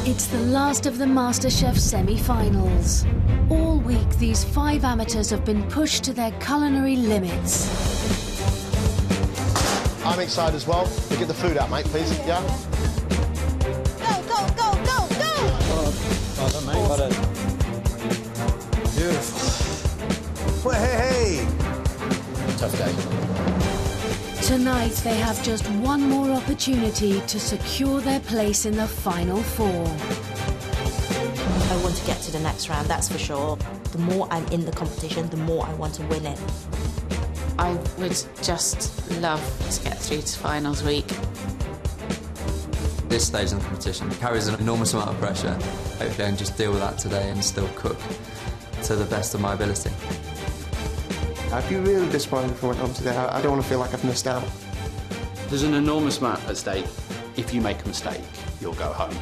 It's the last of the MasterChef semi-finals. All week, these 5 amateurs have been pushed to their culinary limits. I'm excited as well. We'll get the food out, mate, please. Yeah? Go, go, go, go, go! Oh, that mate. Got it. Beautiful. Well, hey! Tough day. Tonight, they have just one more opportunity to secure their place in the final 4. I want to get to the next round, that's for sure. The more I'm in the competition, the more I want to win it. I would just love to get through to finals week. This stage in the competition carries an enormous amount of pressure. Hopefully I can just deal with that today and still cook to the best of my ability. I'd be really disappointed if I went home today. I don't want to feel like I've missed out. There's an enormous amount at stake. If you make a mistake, you'll go home.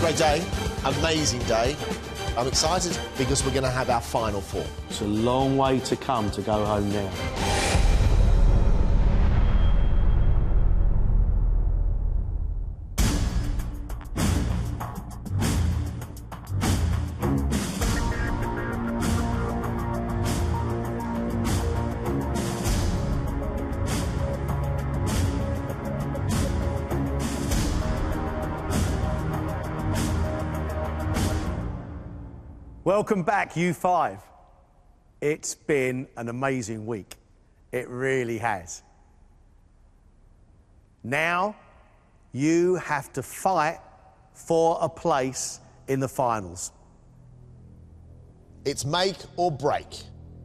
Great day, amazing day. I'm excited because we're going to have our final 4. It's a long way to come to go home now. Welcome back, U5. It's been an amazing week. It really has. Now, you have to fight for a place in the finals. It's make or break.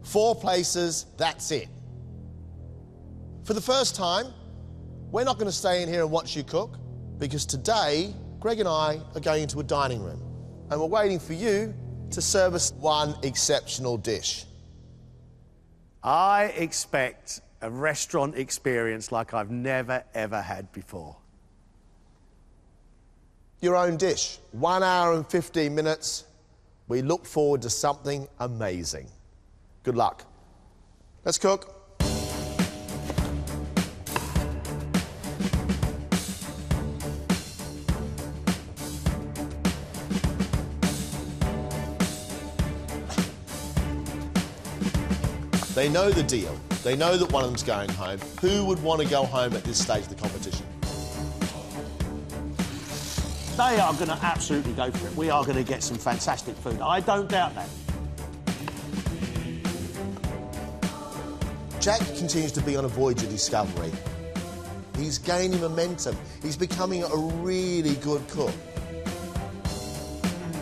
4 places, that's it. For the first time, we're not going to stay in here and watch you cook, because today, Greg and I are going into a dining room, and we're waiting for you to serve us one exceptional dish. I expect a restaurant experience like I've never, ever had before. Your own dish, 1 hour and 15 minutes. We look forward to something amazing. Good luck. Let's cook. They know the deal. They know that one of them's going home. Who would want to go home at this stage of the competition? They are going to absolutely go for it. We are going to get some fantastic food. I don't doubt that. Jack continues to be on a voyage of discovery. He's gaining momentum. He's becoming a really good cook.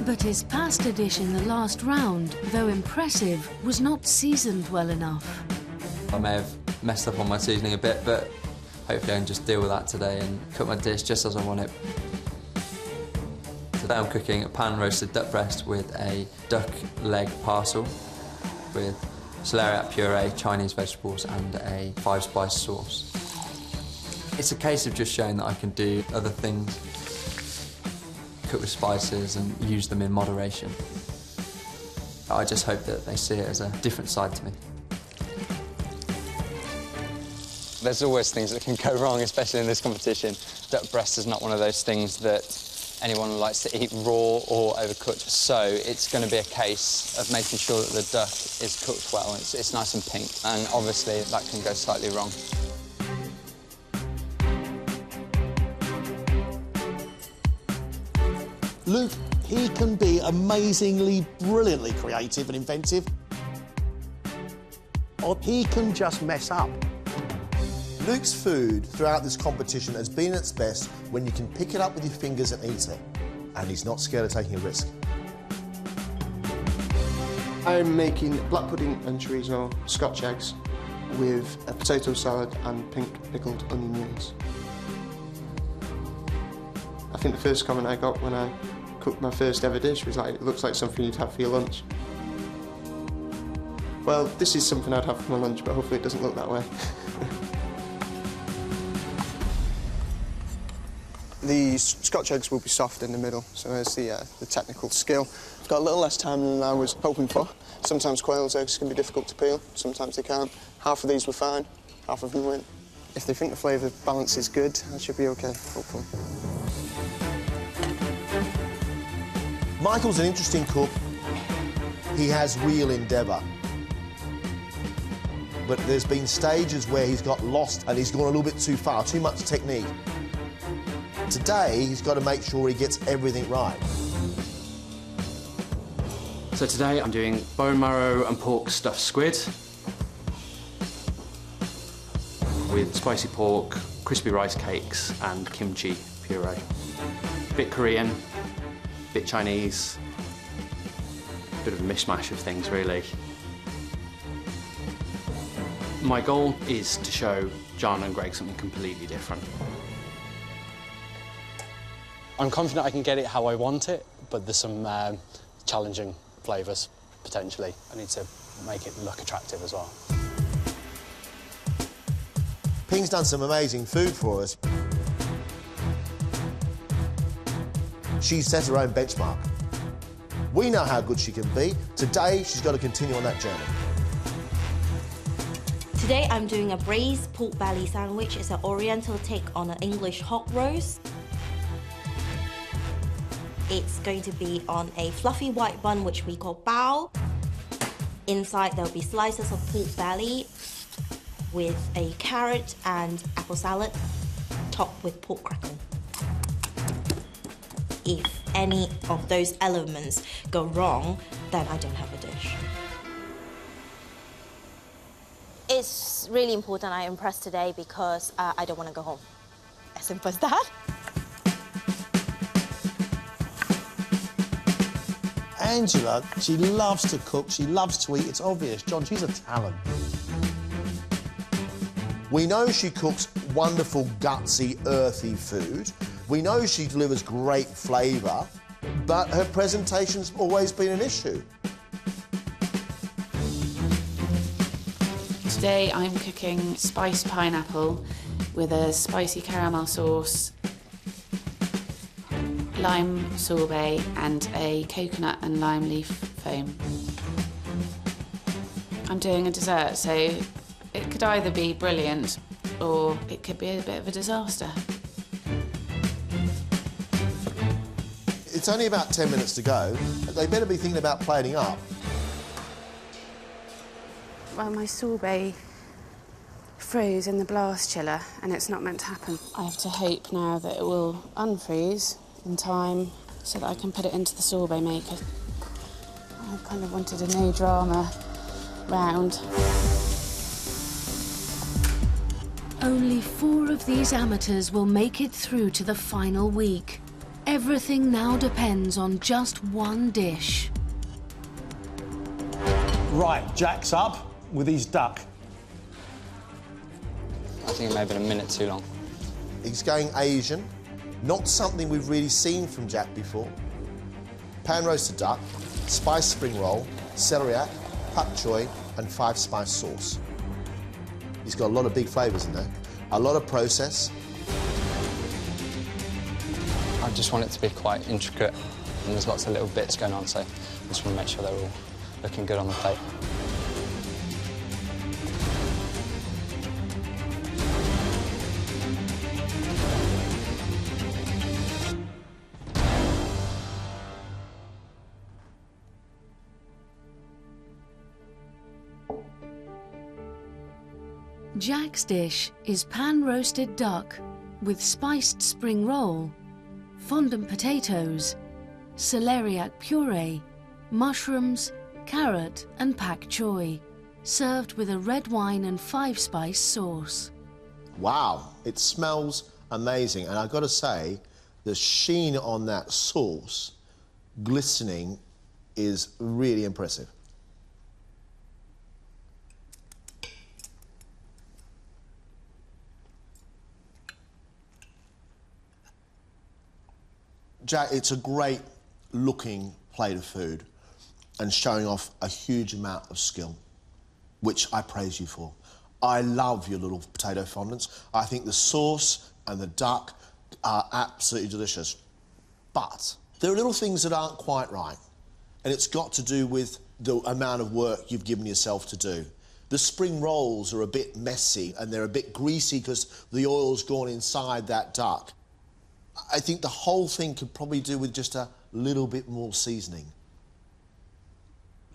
But his pasta dish in the last round, though impressive, was not seasoned well enough. I may have messed up on my seasoning a bit, but hopefully I can just deal with that today and cook my dish just as I want it. Today I'm cooking a pan-roasted duck breast with a duck leg parcel with celeriac puree, Chinese vegetables and a 5-spice sauce. It's a case of just showing that I can do other things, cook with spices and use them in moderation. I just hope that they see it as a different side to me. There's always things that can go wrong, especially in this competition. Duck breast is not one of those things that anyone likes to eat raw or overcooked, so it's going to be a case of making sure that the duck is cooked well. It's nice and pink, and obviously that can go slightly wrong. Luke, he can be amazingly, brilliantly creative and inventive. Or he can just mess up. Luke's food throughout this competition has been at its best when you can pick it up with your fingers and eat it. And he's not scared of taking a risk. I'm making black pudding and chorizo Scotch eggs with a potato salad and pink pickled onion rings. I think the first comment I got when I cooked my first ever dish was like, it looks like something you'd have for your lunch. Well, this is something I'd have for my lunch, but hopefully it doesn't look that way. The Scotch eggs will be soft in the middle, so there's the technical skill. I've got a little less time than I was hoping for. Sometimes quail's eggs can be difficult to peel, sometimes they can't. Half of these were fine, half of them weren't. If they think the flavour balance is good, I should be okay, hopefully. Michael's an interesting cook. He has real endeavour. But there's been stages where he's got lost and he's gone a little bit too far, too much technique. Today, he's got to make sure he gets everything right. So today I'm doing bone marrow and pork stuffed squid with spicy pork, crispy rice cakes and kimchi puree. Bit Korean, bit Chinese, bit of a mishmash of things really. My goal is to show John and Greg something completely different. I'm confident I can get it how I want it, but there's some challenging flavours, potentially. I need to make it look attractive as well. Ping's done some amazing food for us. She's set her own benchmark. We know how good she can be. Today, she's got to continue on that journey. Today I'm doing a braised pork belly sandwich. It's an oriental take on an English hog roast. It's going to be on a fluffy white bun, which we call bao. Inside there'll be slices of pork belly with a carrot and apple salad, topped with pork crackle. If any of those elements go wrong, then I don't have a dish. It's really important I impress today because I don't want to go home. As simple as that. Angela, she loves to cook, she loves to eat, it's obvious. John, she's a talent. We know she cooks wonderful, gutsy, earthy food. We know she delivers great flavour, but her presentation's always been an issue. Today I'm cooking spiced pineapple with a spicy caramel sauce, lime sorbet and a coconut and lime leaf foam. I'm doing a dessert, so it could either be brilliant or it could be a bit of a disaster. It's only about 10 minutes to go. They better be thinking about plating up. Well, my sorbet froze in the blast chiller and it's not meant to happen. I have to hope now that it will unfreeze in time so that I can put it into the sorbet maker. I kind of wanted a no drama round. Only 4 of these amateurs will make it through to the final week. Everything now depends on just one dish. Right, Jack's up with his duck. I think it may have been a minute too long. He's going Asian, not something we've really seen from Jack before. Pan-roasted duck, spiced spring roll, celeriac, pak choy and 5-spice sauce. He's got a lot of big flavours in there, a lot of process. I just want it to be quite intricate and there's lots of little bits going on, so I just want to make sure they're all looking good on the plate. Jack's dish is pan-roasted duck with spiced spring roll, fondant potatoes, celeriac puree, mushrooms, carrot and pak choy, served with a red wine and 5-spice sauce. Wow, it smells amazing. And I've got to say, the sheen on that sauce, glistening, is really impressive. Jack, it's a great looking plate of food and showing off a huge amount of skill, which I praise you for. I love your little potato fondants. I think the sauce and the duck are absolutely delicious. But there are little things that aren't quite right, and it's got to do with the amount of work you've given yourself to do. The spring rolls are a bit messy and they're a bit greasy because the oil's gone inside that duck. I think the whole thing could probably do with just a little bit more seasoning.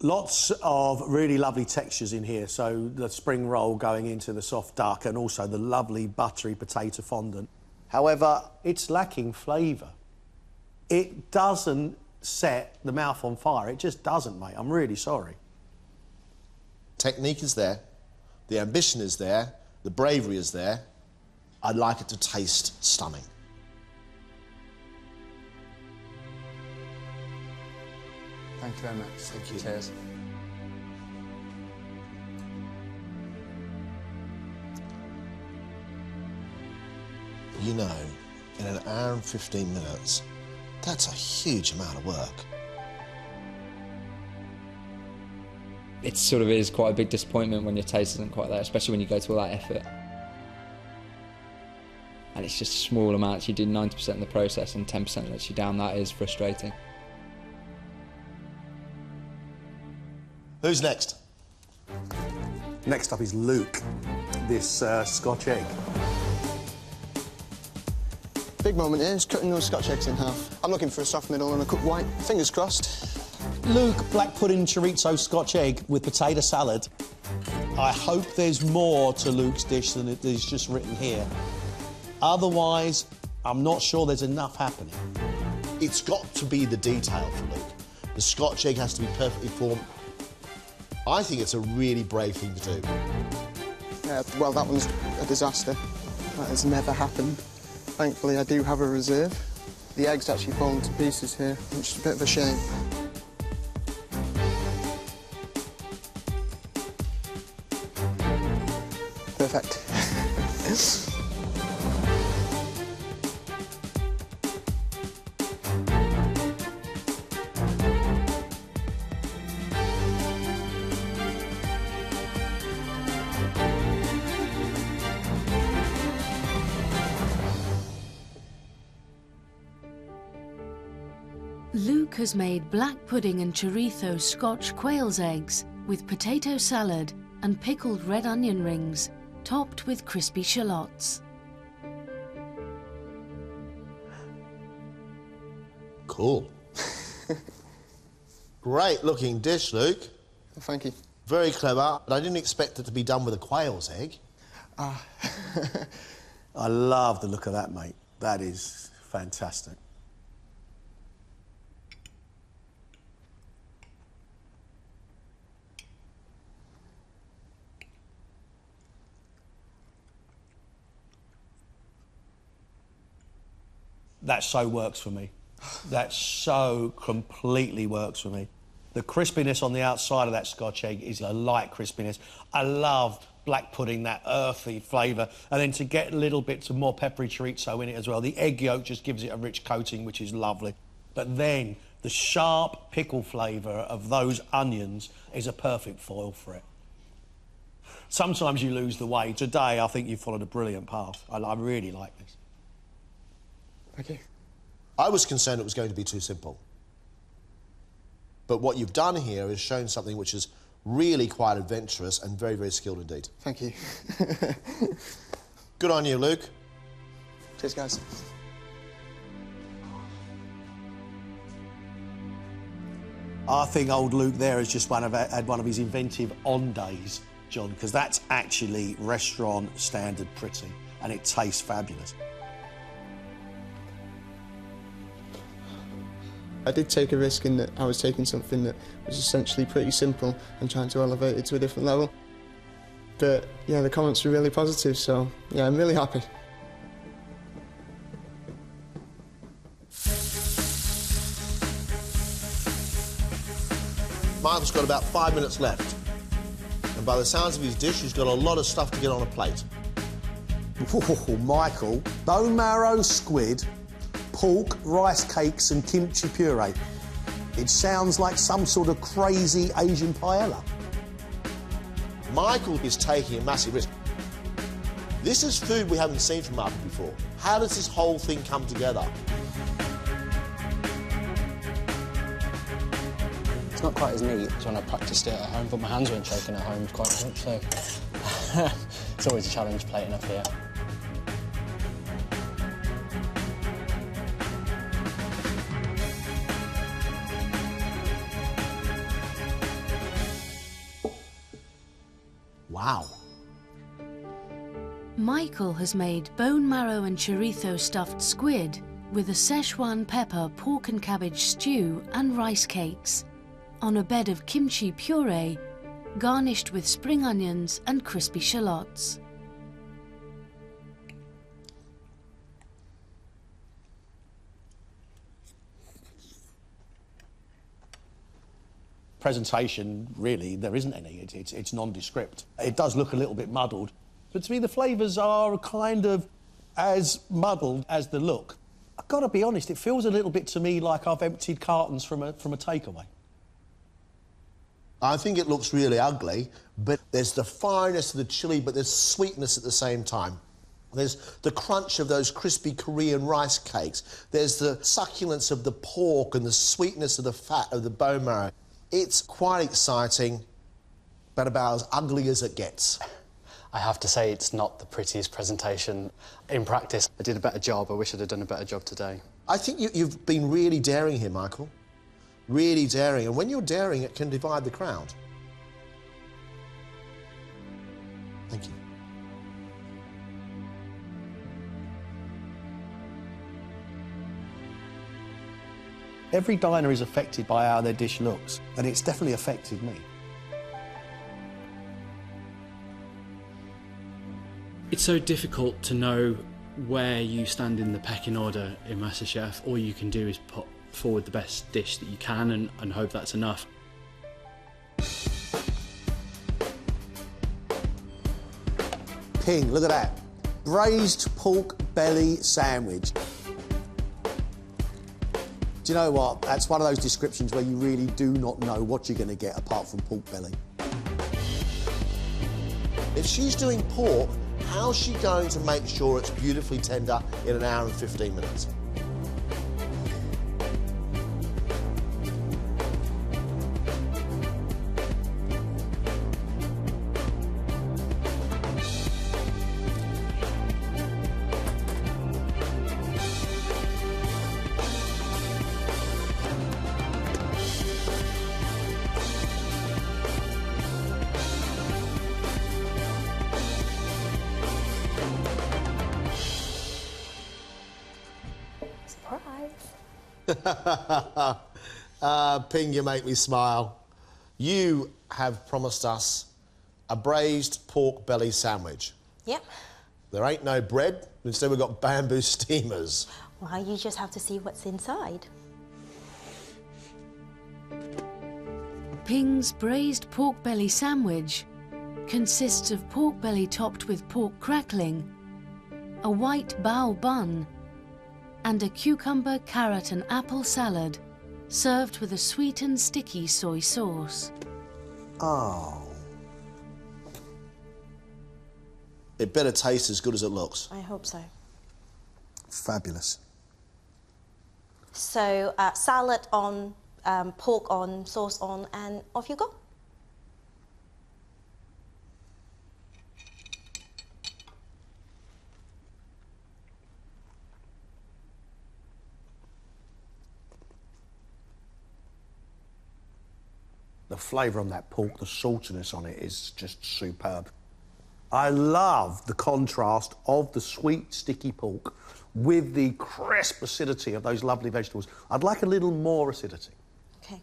Lots of really lovely textures in here. So the spring roll going into the soft duck and also the lovely buttery potato fondant. However, it's lacking flavour. It doesn't set the mouth on fire. It just doesn't, mate. I'm really sorry. Technique is there, the ambition is there, the bravery is there. I'd like it to taste stunning. Thank you very much. Thank you. Cheers. You know, in an hour and 15 minutes, that's a huge amount of work. It sort of is quite a big disappointment when your taste isn't quite there, especially when you go to all that effort. And it's just small amounts. You do 90% of the process and 10% lets you down. That is frustrating. Who's next? Next up is Luke, this Scotch egg. Big moment here is cutting those Scotch eggs in half. I'm looking for a soft middle and a cooked white. Fingers crossed. Luke, black pudding chorizo Scotch egg with potato salad. I hope there's more to Luke's dish than it is just written here. Otherwise, I'm not sure there's enough happening. It's got to be the detail for Luke. The Scotch egg has to be perfectly formed. I think it's a really brave thing to do. Yeah, well, that one's a disaster. That has never happened. Thankfully, I do have a reserve. The egg's actually fallen to pieces here, which is a bit of a shame. Perfect. Luke has made black pudding and chorizo Scotch quail's eggs with potato salad and pickled red onion rings, topped with crispy shallots. Cool. Great looking dish, Luke. Thank you. Very clever, but I didn't expect it to be done with a quail's egg. I love the look of that, mate. That is fantastic. That so works for me. That so completely works for me. The crispiness on the outside of that Scotch egg is a light crispiness. I love black pudding, that earthy flavour, and then to get little bits of more peppery chorizo in it as well. The egg yolk just gives it a rich coating, which is lovely. But then the sharp pickle flavour of those onions is a perfect foil for it. Sometimes you lose the way. Today, I think you followed a brilliant path. I really like this. Thank you. I was concerned it was going to be too simple. But what you've done here is shown something which is really quite adventurous and very, very skilled indeed. Thank you. Good on you, Luke. Cheers, guys. I think old Luke there has just had one of his inventive on days, John, because that's actually restaurant standard pretty, and it tastes fabulous. I did take a risk in that I was taking something that was essentially pretty simple and trying to elevate it to a different level. But yeah, the comments were really positive, so yeah, I'm really happy. Michael's got about 5 minutes left. And by the sounds of his dish, he's got a lot of stuff to get on a plate. Oh, Michael, bone marrow squid, pork, rice cakes and kimchi puree. It sounds like some sort of crazy Asian paella. Michael is taking a massive risk. This is food we haven't seen from Michael before. How does this whole thing come together? It's not quite as neat as when I practiced it at home, but my hands weren't shaking at home quite much, so it's always a challenge plating up here. Wow. Michael has made bone marrow and chorizo stuffed squid with a Szechuan pepper pork and cabbage stew and rice cakes on a bed of kimchi puree garnished with spring onions and crispy shallots. Presentation, really, there isn't any. It's nondescript. It does look a little bit muddled, but to me the flavours are kind of as muddled as the look. I've got to be honest, it feels a little bit to me like I've emptied cartons from a takeaway. I think it looks really ugly, but there's the fineness of the chilli, but there's sweetness at the same time. There's the crunch of those crispy Korean rice cakes. There's the succulence of the pork and the sweetness of the fat of the bone marrow. It's quite exciting, but about as ugly as it gets. I have to say it's not the prettiest presentation. In practice, I did a better job. I wish I'd have done a better job today. I think you've been really daring here, Michael. Really daring. And when you're daring, it can divide the crowd. Thank you. Every diner is affected by how their dish looks, and it's definitely affected me. It's so difficult to know where you stand in the pecking order in MasterChef. All you can do is put forward the best dish that you can and hope that's enough. Ping, look at that. Braised pork belly sandwich. Do you know what? That's one of those descriptions where you really do not know what you're going to get apart from pork belly. If she's doing pork, how's she going to make sure it's beautifully tender in an hour and 15 minutes? Ping, you make me smile. You have promised us a braised pork belly sandwich. Yep. There ain't no bread, instead we've got bamboo steamers. Well, you just have to see what's inside. Ping's braised pork belly sandwich consists of pork belly topped with pork crackling, a white bao bun, and a cucumber, carrot and apple salad, served with a sweet and sticky soy sauce. Oh. It better taste as good as it looks. I hope so. Fabulous. So, salad on, pork on, sauce on, and off you go. The flavour on that pork, the saltiness on it is just superb. I love the contrast of the sweet, sticky pork with the crisp acidity of those lovely vegetables. I'd like a little more acidity. Okay.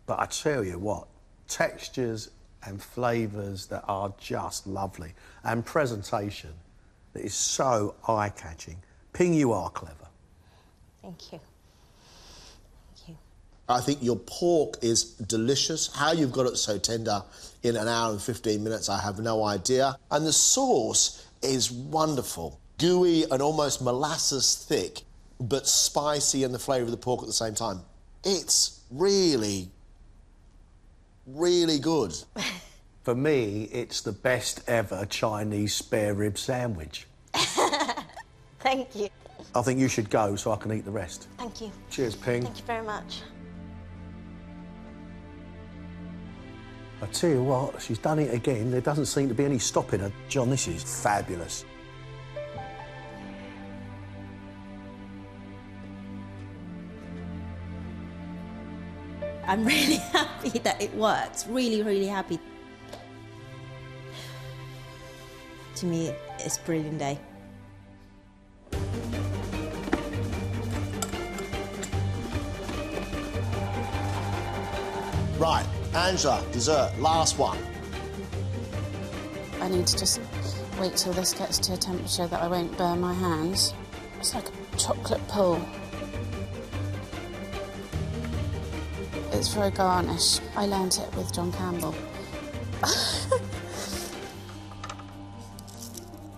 But I tell you what, textures and flavours that are just lovely, and presentation that is so eye-catching. Ping, you are clever. Thank you. I think your pork is delicious. How you've got it so tender in an hour and 15 minutes, I have no idea. And the sauce is wonderful. Gooey and almost molasses thick, but spicy and the flavour of the pork at the same time. It's really, really good. For me, it's the best ever Chinese spare rib sandwich. Thank you. I think you should go so I can eat the rest. Thank you. Cheers, Ping. Thank you very much. I tell you what, she's done it again. There doesn't seem to be any stopping her. John, this is fabulous. I'm really happy that it works. Really, really happy. To me, it's a brilliant day. Right, Angela, dessert, last one. I need to just wait till this gets to a temperature that I won't burn my hands. It's like a chocolate pull. It's for a garnish. I learnt it with John Campbell.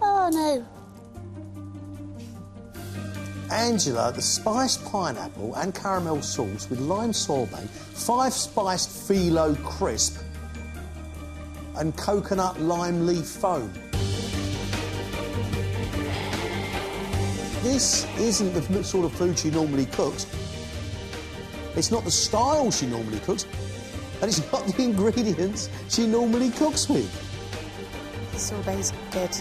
Oh, no. Angela, the spiced pineapple and caramel sauce with lime sorbet, 5-spiced phyllo crisp and coconut lime leaf foam. This isn't the sort of food she normally cooks. It's not the style she normally cooks, and it's not the ingredients she normally cooks with. The sorbet's good.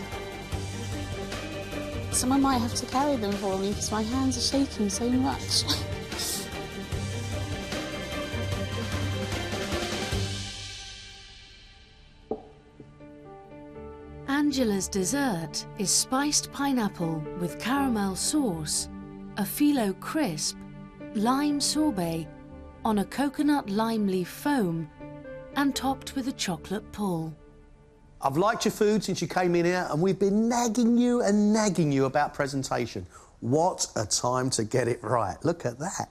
Someone might have to carry them for me because my hands are shaking so much. Angela's dessert is spiced pineapple with caramel sauce, a phyllo crisp, lime sorbet on a coconut lime leaf foam and topped with a chocolate pull. I've liked your food since you came in here, and we've been nagging you about presentation. What a time to get it right. Look at that.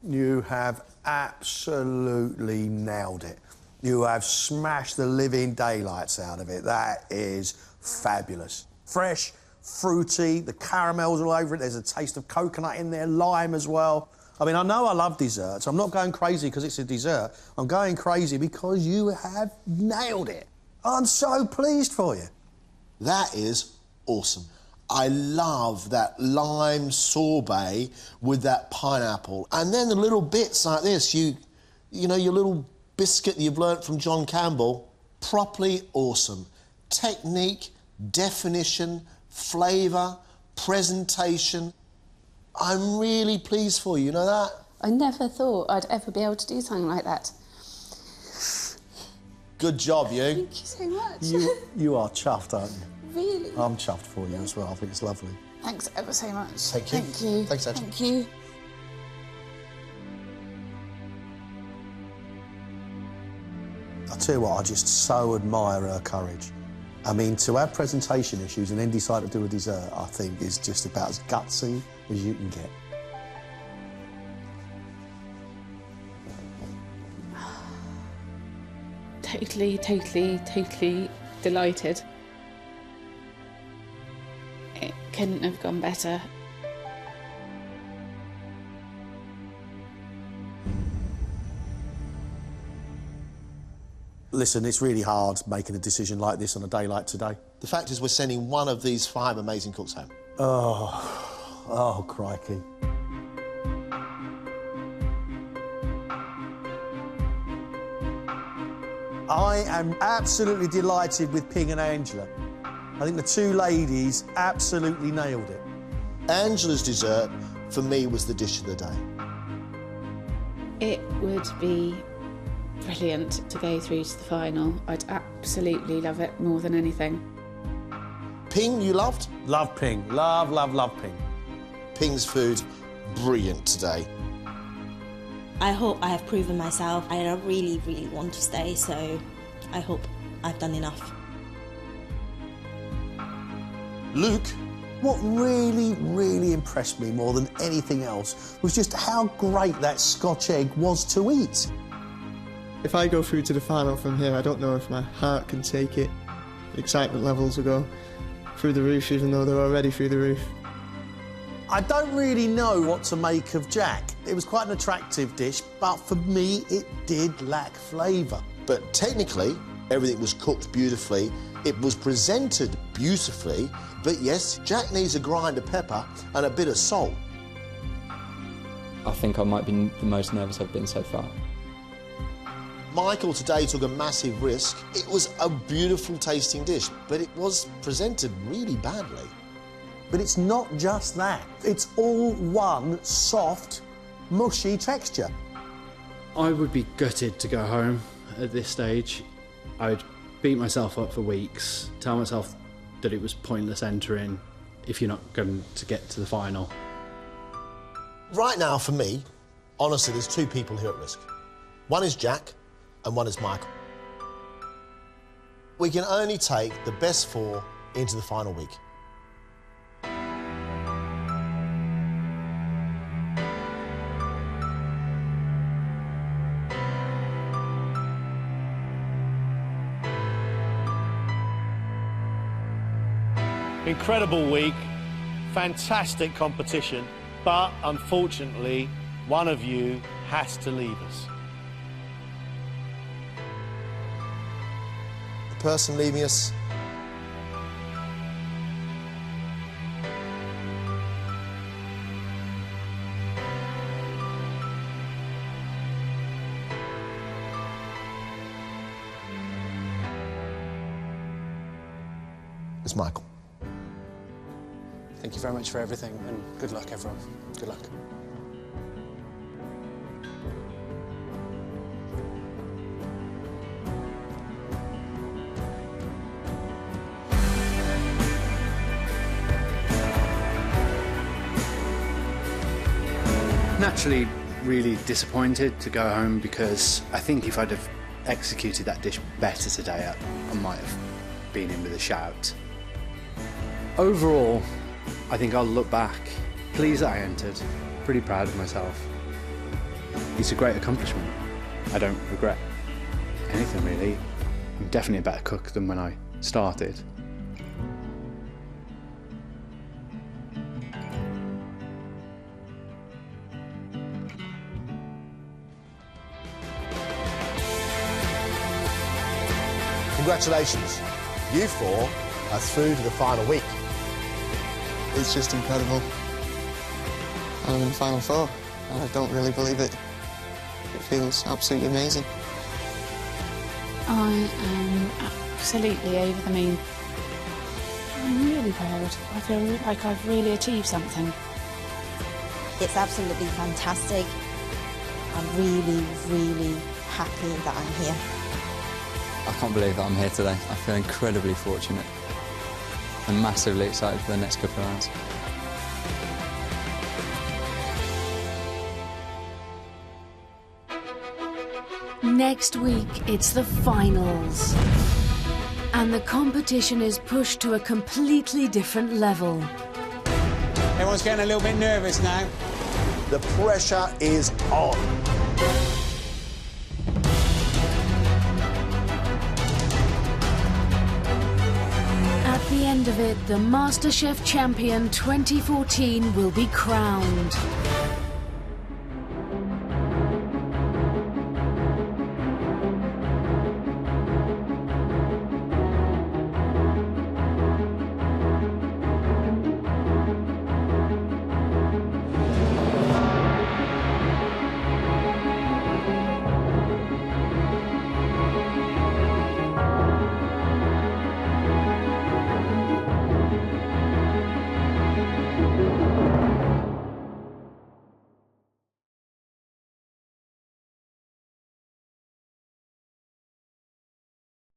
You have absolutely nailed it. You have smashed the living daylights out of it. That is fabulous. Fresh, fruity, the caramel's all over it. There's a taste of coconut in there, lime as well. I mean, I know I love desserts. I'm not going crazy because it's a dessert. I'm going crazy because you have nailed it. I'm so pleased for you. That is awesome. I love that lime sorbet with that pineapple. And then the little bits like this, you know, your little biscuit that you've learnt from John Campbell, properly awesome. Technique, definition, flavour, presentation. I'm really pleased for you, you know that? I never thought I'd ever be able to do something like that. Good job, you. Thank you so much. You are chuffed, aren't you? Really? I'm chuffed for you as well. I think it's lovely. Thanks ever so much. Thank you. Thank you. Thanks, Angela. Thank you. I tell you what, I just so admire her courage. I mean, to have presentation issues and then decide to do a dessert, I think is just about as gutsy as you can get. Totally delighted. It couldn't have gone better. Listen, it's really hard making a decision like this on a day like today. The fact is we're sending one of these 5 amazing cooks home. Oh, crikey. I am absolutely delighted with Ping and Angela. I think the two ladies absolutely nailed it. Angela's dessert, for me, was the dish of the day. It would be brilliant to go through to the final. I'd absolutely love it more than anything. Ping, you loved? Love Ping. Love Ping. Ping's food, brilliant today. I hope I have proven myself. I really want to stay, so I hope I've done enough. Luke? What really impressed me more than anything else was just how great that Scotch egg was to eat. If I go through to the final from here, I don't know if my heart can take it. The excitement levels will go through the roof, even though they're already through the roof. I don't really know what to make of Jack. It was quite an attractive dish, but for me, it did lack flavour. But technically, everything was cooked beautifully. It was presented beautifully. But yes, Jack needs a grind of pepper and a bit of salt. I think I might be the most nervous I've been so far. Michael today took a massive risk. It was a beautiful tasting dish, but it was presented really badly. But it's not just that. It's all one soft, mushy texture. I would be gutted to go home at this stage. I would beat myself up for weeks, tell myself that it was pointless entering if you're not going to get to the final. Right now, for me, honestly, there's two people here at risk. One is Jack and one is Michael. We can only take the best four into the final week. Incredible week, fantastic competition, but unfortunately, one of you has to leave us. The person leaving us is Michael. Thank you very much for everything, and good luck, everyone. Good luck. Naturally, really disappointed to go home because I think if I'd have executed that dish better today, I might have been in with a shout. Overall, I think I'll look back, pleased that I entered, pretty proud of myself. It's a great accomplishment. I don't regret anything really. I'm definitely a better cook than when I started. Congratulations. You four are through to the final week. It's just incredible. I'm in the final four, and I don't really believe it. It feels absolutely amazing. I am absolutely over the moon. I'm really proud. I feel like I've really achieved something. It's absolutely fantastic. I'm really, really happy that I'm here. I can't believe that I'm here today. I feel incredibly fortunate. I'm massively excited for the next couple of rounds. Next week, it's the finals. And the competition is pushed to a completely different level. Everyone's getting a little bit nervous now. The pressure is on. At the end of it, the MasterChef Champion 2014 will be crowned.